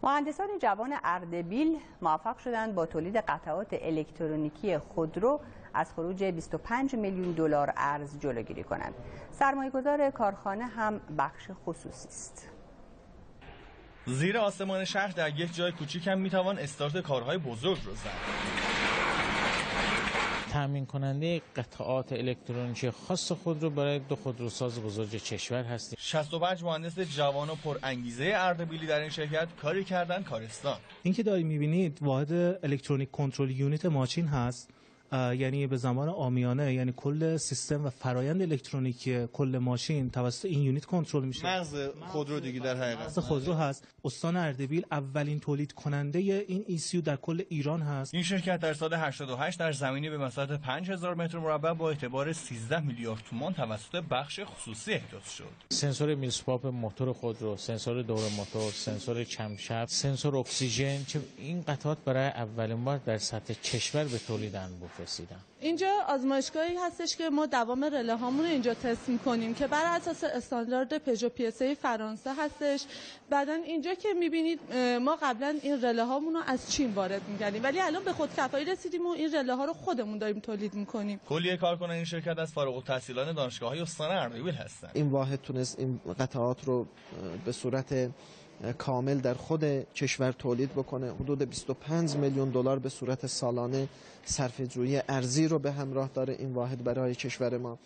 مهندسان جوان اردبیل موفق شدند با تولید قطعات الکترونیکی خودرو از خروج 25 میلیون دلار ارز جلوگیری کنند. سرمایه‌گذار کارخانه هم بخش خصوصی است. زیر آسمان شهر در یک جای کوچیک هم میتوان استارت کارهای بزرگ رو زد. تامین کننده قطعات الکترونیکی خاص خودرو برای دو خودروساز بزرگ کشور هستیم. 65 مهندس جوان و پر انگیزه اردبیلی در این شرکت کاری کردن کارستان. این که دارید می‌بینید واحد الکترونیک کنترل یونیت ماشین هست، یعنی به زمان عامیانه یعنی کل سیستم و فرایند الکترونیکی کل ماشین توسط این یونیت کنترل میشه. مغز خودرو دیگه در حقیقت مغز خودرو هست. استان اردبیل اولین تولید کننده این ECU در کل ایران هست. این شرکت در سال 88 در زمینی به مساحت 5000 متر مربع با اعتبار 13 میلیارد تومان توسط بخش خصوصی احداث شد. سنسور میلسپاپ موتور خودرو، سنسور دور موتور، سنسور کمشب، سنسور اکسیژن که این قطعات برای اولین بار در سطح کشور به تولید انبوه رسیدن. اینجا آزمایشگاهی هستش که ما دوام رله هامون رو اینجا تست می‌کنیم که بر اساس استاندارد پژو PSA فرانسه هستش. بعدن اینجا که می‌بینید ما قبلا این رله هامون رو از چین وارد می‌کردیم ولی الان به خودکفایی رسیدیم و این رله ها رو خودمون داریم تولید می‌کنیم. کلیه کارکنان این شرکت از فارغ التحصیلان دانشگاه‌های استان اردبیل هستند. این واحد تونست این قطعات رو به صورت کامل در خود کشور تولید بکنه. حدود 25 میلیون دلار به صورت سالانه صرفه‌جویی ارزی رو به همراه داره این واحد برای کشور ما.